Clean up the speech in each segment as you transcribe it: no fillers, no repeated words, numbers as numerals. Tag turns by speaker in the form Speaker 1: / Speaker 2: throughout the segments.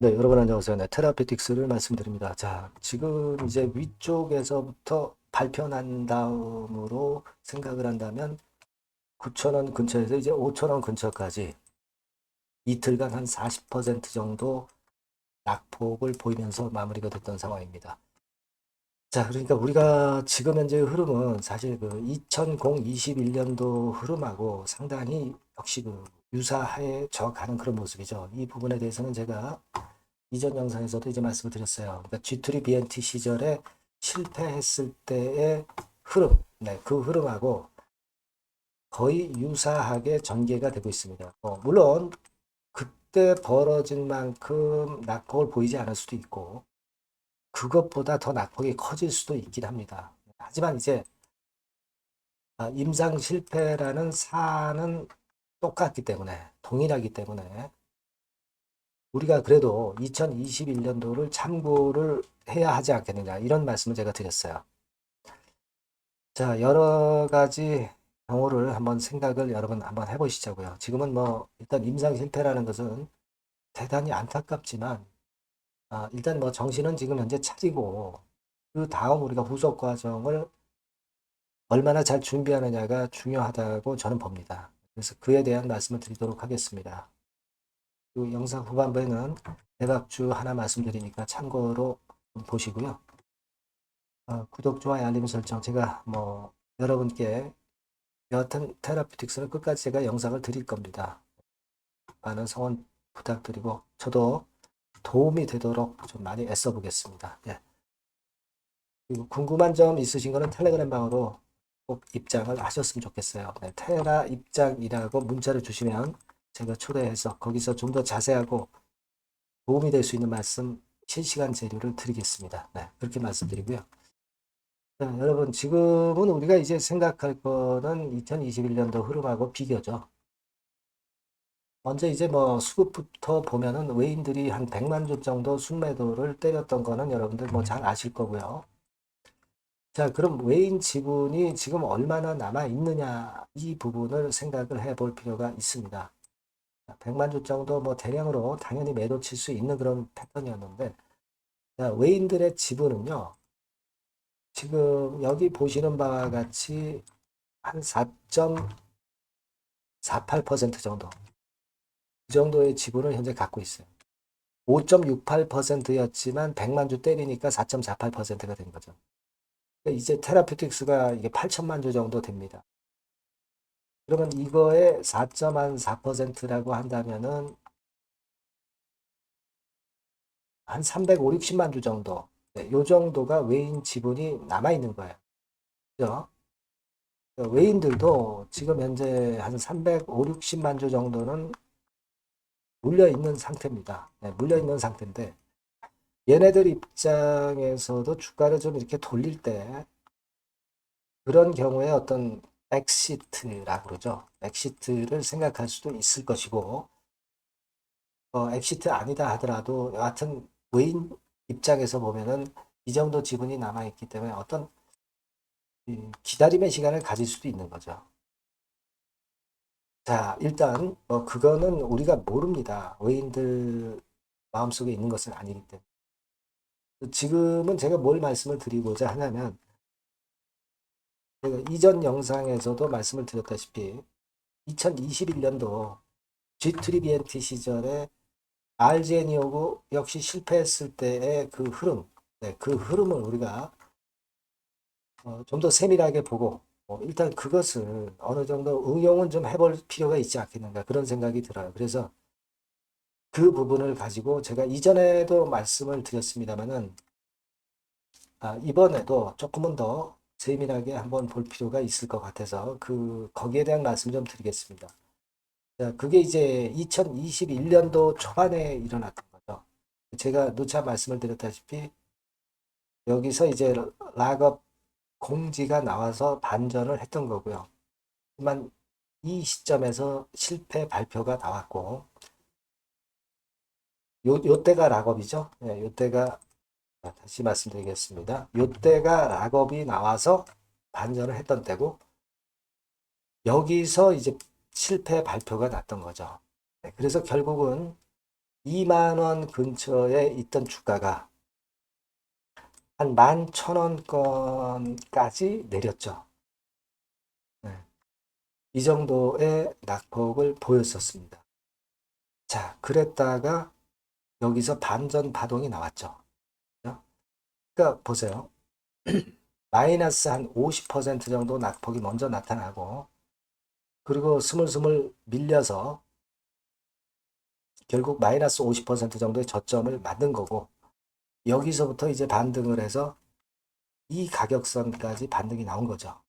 Speaker 1: 네, 여러분 안녕하세요. 네, 테라피틱스를 말씀드립니다. 자, 지금 이제 위쪽에서부터 발표 난 다음으로 생각을 한다면 9,000원 근처에서 이제 5,000원 근처까지 이틀간 한 40% 정도 낙폭을 보이면서 마무리가 됐던 상황입니다. 자, 그러니까 우리가 지금 현재의 흐름은 사실 그 2021년도 흐름하고 상당히 역시 그 유사해 가는 그런 모습이죠. 이 부분에 대해서는 제가 이전 영상에서도 이제 말씀을 드렸어요. 그러니까 G3 BNT 시절에 실패했을 때의 흐름, 네, 그 흐름하고 거의 유사하게 전개가 되고 있습니다. 물론 그때 벌어진 만큼 낙폭을 보이지 않을 수도 있고 그것보다 더 낙폭이 커질 수도 있긴 합니다. 하지만 이제 임상 실패라는 사안은 똑같기 때문에 동일하기 때문에 우리가 그래도 2021년도를 참고를 해야 하지 않겠느냐 이런 말씀을 제가 드렸어요. 자, 여러 가지 경우를 한번 생각을 여러분 한번 해보시자고요. 지금은 뭐 일단 임상 실패라는 것은 대단히 안타깝지만 일단 뭐 정신은 지금 현재 차리고 그 다음 우리가 후속 과정을 얼마나 잘 준비하느냐가 중요하다고 저는 봅니다. 그래서 그에 대한 말씀을 드리도록 하겠습니다. 그 영상 후반부에는 대박주 하나 말씀드리니까 참고로 보시고요. 구독, 좋아요, 알림 설정 제가 뭐 여러분께 여하튼 테라피틱스는 끝까지 제가 영상을 드릴 겁니다. 많은 성원 부탁드리고 저도 도움이 되도록 좀 많이 애써 보겠습니다. 예. 그리고 궁금한 점 있으신 거는 텔레그램 방으로 꼭 입장을 하셨으면 좋겠어요. 네, 테라 입장이라고 문자를 주시면 제가 초대해서 거기서 좀 더 자세하고 도움이 될 수 있는 말씀 실시간 재료를 드리겠습니다. 네, 그렇게 말씀드리고요. 자, 여러분, 지금은 우리가 이제 생각할 거는 2021년도 흐름하고 비교죠. 먼저 이제 뭐 수급부터 보면은 외인들이 한 100만 주 정도 순매도를 때렸던 거는 여러분들 뭐 잘 아실 거고요. 자, 그럼 외인 지분이 지금 얼마나 남아 있느냐 이 부분을 생각을 해볼 필요가 있습니다. 100만 주 정도 뭐 대량으로 당연히 매도 칠 수 있는 그런 패턴이었는데 자, 외인들의 지분은요. 지금 여기 보시는 바와 같이 한 4.48% 정도 그 정도의 지분을 현재 갖고 있어요. 5.68%였지만 100만 주 때리니까 4.48%가 된 거죠. 그러니까 이제 테라피틱스가 이게 8천만 주 정도 됩니다. 그러면 이거에 4.4%라고 한다면은 한 350, 60만 주 정도. 네, 요 정도가 외인 지분이 남아 있는 거예요. 그죠? 외인들도 지금 현재 한 350, 60만 주 정도는 물려 있는 상태입니다. 네, 물려 있는 상태인데 얘네들 입장에서도 주가를 좀 이렇게 돌릴 때 그런 경우에 어떤 엑시트라고 그러죠. 엑시트를 생각할 수도 있을 것이고, 엑시트 아니다 하더라도 여하튼 외인 입장에서 보면은 이 정도 지분이 남아있기 때문에 어떤 기다림의 시간을 가질 수도 있는 거죠. 자, 일단 그거는 우리가 모릅니다. 외인들 마음속에 있는 것은 아니기 때문에. 지금은 제가 뭘 말씀을 드리고자 하냐면 제가 이전 영상에서도 말씀을 드렸다시피 2021년도 G3BNT 시절에 알제니오고 역시 실패했을 때의 그 흐름, 네, 그 흐름을 우리가 좀 더 세밀하게 보고 일단 그것을 어느 정도 응용은 좀 해볼 필요가 있지 않겠는가 그런 생각이 들어요. 그래서 그 부분을 가지고 제가 이전에도 말씀을 드렸습니다만은 이번에도 조금은 더 세밀하게 한번 볼 필요가 있을 것 같아서 거기에 대한 말씀 좀 드리겠습니다. 자, 그게 이제 2021년도 초반에 일어났던 거죠. 제가 누차 말씀을 드렸다시피 여기서 이제 락업 공지가 나와서 반전을 했던 거고요. 하지만 이 시점에서 실패 발표가 나왔고 요때가 락업이죠. 네, 요때가 다시 말씀드리겠습니다. 요때가 락업이 나와서 반전을 했던 때고 여기서 이제 실패 발표가 났던 거죠. 네, 그래서 결국은 2만 원 근처에 있던 주가가 한 11,000원권까지 내렸죠. 네. 이 정도의 낙폭을 보였었습니다. 자, 그랬다가 여기서 반전 파동이 나왔죠. 그러니까 보세요. 마이너스 한 50% 정도 낙폭이 먼저 나타나고, 그리고 스물스물 밀려서 결국 마이너스 50% 정도의 저점을 만든 거고, 여기서부터 이제 반등을 해서 이 가격선까지 반등이 나온 거죠.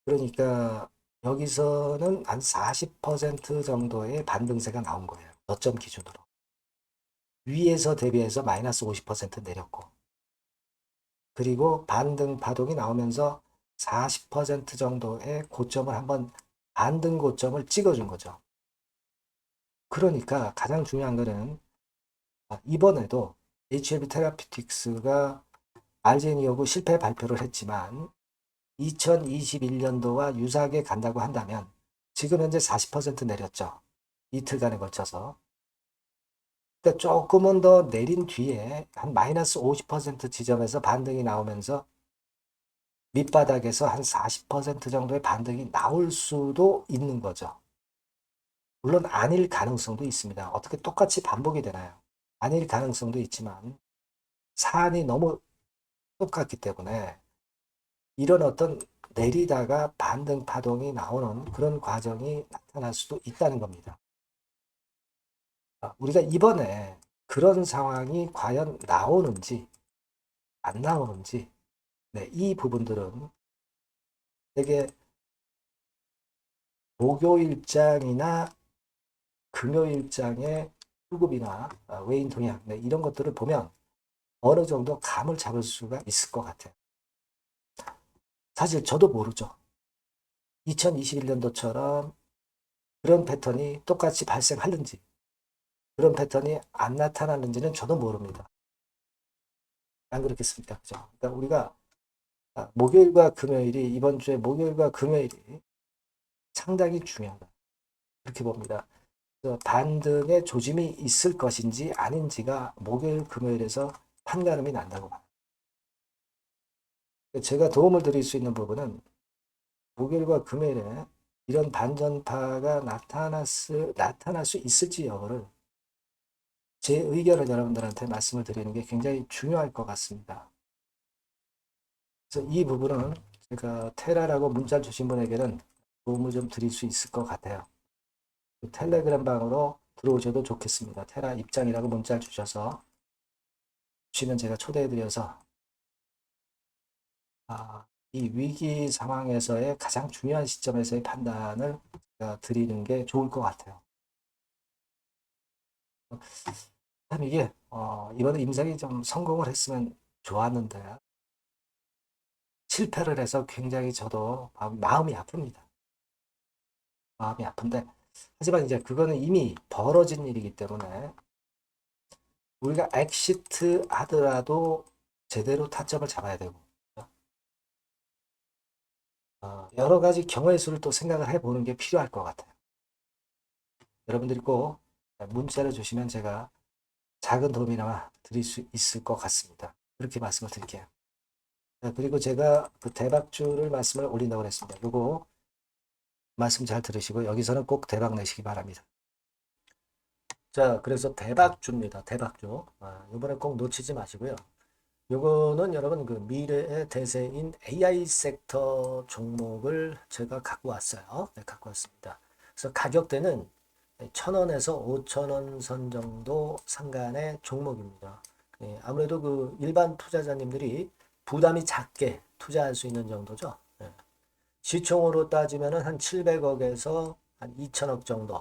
Speaker 1: 그러니까 여기서는 한 40% 정도의 반등세가 나온 거예요. 저점 기준으로. 위에서 대비해서 마이너스 50% 내렸고, 그리고 반등 파동이 나오면서 40% 정도의 고점을 한번 반등 고점을 찍어준 거죠. 그러니까 가장 중요한 거는 이번에도 HLB 테라피틱스가 알제니오고 실패 발표를 했지만 2021년도와 유사하게 간다고 한다면 지금 현재 40% 내렸죠. 이틀간에 걸쳐서. 그러니까 조금은 더 내린 뒤에 한 마이너스 50% 지점에서 반등이 나오면서 밑바닥에서 한 40% 정도의 반등이 나올 수도 있는 거죠. 물론 아닐 가능성도 있습니다. 어떻게 똑같이 반복이 되나요? 아닐 가능성도 있지만 사안이 너무 똑같기 때문에 이런 어떤 내리다가 반등 파동이 나오는 그런 과정이 나타날 수도 있다는 겁니다. 우리가 이번에 그런 상황이 과연 나오는지 안 나오는지, 네, 이 부분들은 되게 목요일장이나 금요일장의 수급이나 외인 동향, 네, 이런 것들을 보면 어느 정도 감을 잡을 수가 있을 것 같아요. 사실 저도 모르죠. 2021년도처럼 그런 패턴이 똑같이 발생하는지, 그런 패턴이 안 나타나는지는 저도 모릅니다. 안 그렇겠습니까? 그죠? 그러니까 우리가 목요일과 금요일이, 이번 주에 목요일과 금요일이 상당히 중요하다. 그렇게 봅니다. 반등의 조짐이 있을 것인지 아닌지가 목요일, 금요일에서 판가름이 난다고 봐요. 제가 도움을 드릴 수 있는 부분은 목요일과 금요일에 이런 반전파가 나타날 수 있을지 여부를 제 의견을 여러분들한테 말씀을 드리는 게 굉장히 중요할 것 같습니다. 그래서 이 부분은 제가 테라라고 문자 주신 분에게는 도움을 좀 드릴 수 있을 것 같아요. 텔레그램 방으로 들어오셔도 좋겠습니다. 테라 입장이라고 문자를 주셔서 주시면 제가 초대해드려서 이 위기 상황에서의 가장 중요한 시점에서의 판단을 드리는 게 좋을 것 같아요. 참 이게 이번에 임상이 좀 성공을 했으면 좋았는데 실패를 해서 굉장히 저도 마음이 아픕니다. 마음이 아픈데 하지만 이제 그거는 이미 벌어진 일이기 때문에 우리가 엑시트 하더라도 제대로 타점을 잡아야 되고 여러 가지 경우의 수를 또 생각을 해보는 게 필요할 것 같아요. 여러분들이 꼭 문자를 주시면 제가 작은 도움이나마 드릴 수 있을 것 같습니다. 그렇게 말씀을 드릴게요. 그리고 제가 그 대박주를 말씀을 올린다고 했습니다. 요거 말씀 잘 들으시고 여기서는 꼭 대박 내시기 바랍니다. 자, 그래서 대박주입니다. 대박주. 이번에 꼭 놓치지 마시고요. 요거는 여러분 그 미래의 대세인 AI 섹터 종목을 제가 갖고 왔어요. 네, 갖고 왔습니다. 그래서 가격대는 1,000원에서 5,000원 선 정도 상간의 종목입니다. 예, 아무래도 그 일반 투자자님들이 부담이 작게 투자할 수 있는 정도죠. 예. 시총으로 따지면 한 700억에서 한 2천억 정도.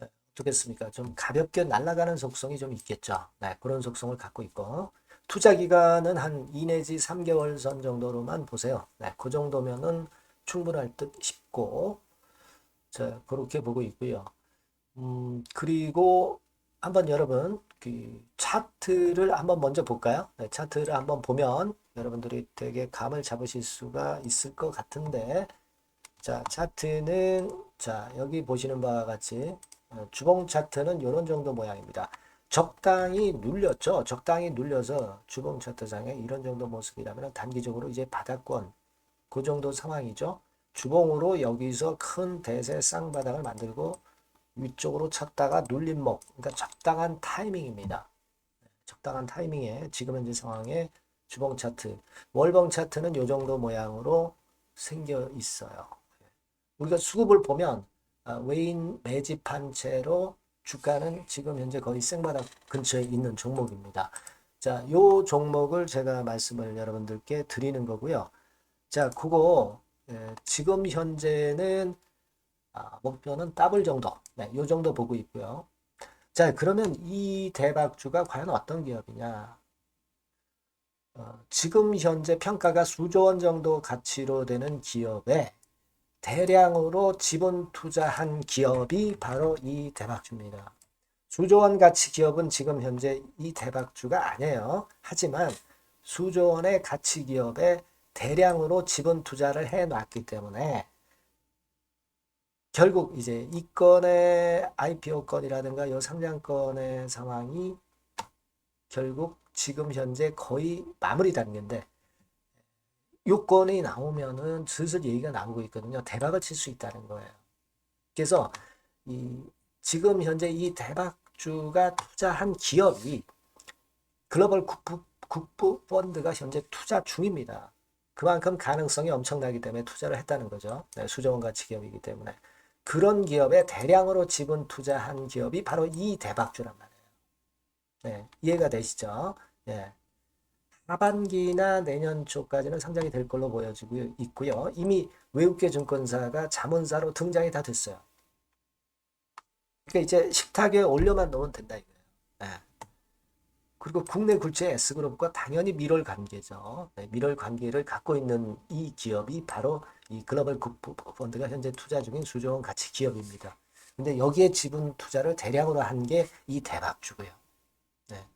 Speaker 1: 예, 어떻겠습니까? 좀 가볍게 날아가는 속성이 좀 있겠죠. 네, 그런 속성을 갖고 있고. 투자 기간은 한 2 내지 3개월 선 정도로만 보세요. 네, 그 정도면은 충분할 듯 싶고, 자, 그렇게 보고 있고요. 그리고 한번 여러분 그 차트를 한번 먼저 볼까요? 네, 차트를 한번 보면 여러분들이 되게 감을 잡으실 수가 있을 것 같은데, 자, 차트는 자, 여기 보시는 바와 같이 주봉 차트는 이런 정도 모양입니다. 적당히 눌렸죠. 적당히 눌려서 주봉 차트상에 이런 정도 모습이라면 단기적으로 이제 바닥권 그 정도 상황이죠. 주봉으로 여기서 큰 대세 쌍바닥을 만들고 위쪽으로 쳤다가 눌림목, 그러니까 적당한 타이밍입니다. 적당한 타이밍에 지금 현재 상황에 주봉 차트, 월봉 차트는 이 정도 모양으로 생겨 있어요. 우리가 수급을 보면 외인 매집한 채로 주가는 지금 현재 거의 생바닥 근처에 있는 종목입니다. 자, 요 종목을 제가 말씀을 여러분들께 드리는 거고요. 자, 그거 지금 현재는 목표는 더블 정도, 네, 요 정도 보고 있고요. 자, 그러면 이 대박주가 과연 어떤 기업이냐? 지금 현재 평가가 수조 원 정도 가치로 되는 기업에 대량으로 지분 투자한 기업이 바로 이 대박주입니다. 수조 원 가치 기업은 지금 현재 이 대박주가 아니에요. 하지만 수조 원의 가치 기업에 대량으로 지분 투자를 해 놨기 때문에 결국 이제 이 건의 IPO 건이라든가 이 상장건의 상황이 결국 지금 현재 거의 마무리 단계인데 요건이 나오면은 슬슬 얘기가 나오고 있거든요. 대박을 칠 수 있다는 거예요. 그래서 이 지금 현재 이 대박주가 투자한 기업이 글로벌 국부 펀드가 현재 투자 중입니다. 그만큼 가능성이 엄청나기 때문에 투자를 했다는 거죠. 네, 수조원 가치 기업이기 때문에. 그런 기업에 대량으로 지분 투자한 기업이 바로 이 대박주란 말이에요. 네, 이해가 되시죠? 네. 하반기나 내년 초까지는 상장이 될 걸로 보여지고 있고요. 이미 외국계 증권사가 자문사로 등장이 다 됐어요. 그러니까 이제 식탁에 올려만 놓으면 된다 이거예요. 네. 그리고 국내 굴지의 S그룹과 당연히 밀월 관계죠. 네, 밀월 관계를 갖고 있는 이 기업이 바로 이 글로벌 국부 펀드가 현재 투자 중인 수조 원 가치 기업입니다. 근데 여기에 지분 투자를 대량으로 한 게 이 대박주고요. 네.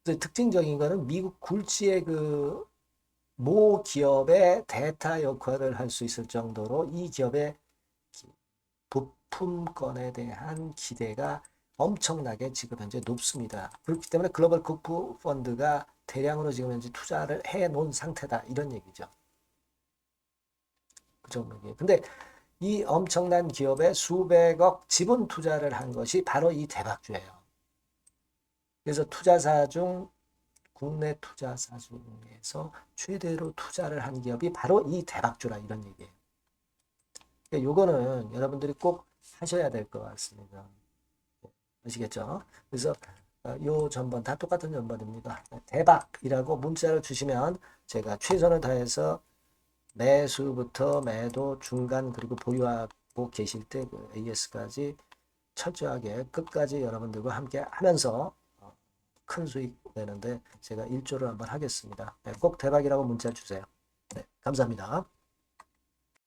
Speaker 1: 특징적인 거는 미국 굴지의 그 모 기업의 대타 역할을 할 수 있을 정도로 이 기업의 부품권에 대한 기대가 엄청나게 지금 현재 높습니다. 그렇기 때문에 글로벌 국부 펀드가 대량으로 지금 현재 투자를 해 놓은 상태다. 이런 얘기죠. 그 종목이. 근데 이 엄청난 기업에 수백억 지분 투자를 한 것이 바로 이 대박주예요. 그래서 투자사 중 국내 투자사 중에서 최대로 투자를 한 기업이 바로 이 대박주라 이런 얘기예요. 그러니까 요거는 여러분들이 꼭 하셔야 될 것 같습니다. 아시겠죠? 그래서 요 전번 다 똑같은 전번입니다. 대박이라고 문자를 주시면 제가 최선을 다해서 매수부터 매도 중간 그리고 보유하고 계실 때 그 AS까지 철저하게 끝까지 여러분들과 함께 하면서 큰 수익 내는데 제가 일조를 한번 하겠습니다. 네, 꼭 대박이라고 문자 주세요. 네, 감사합니다.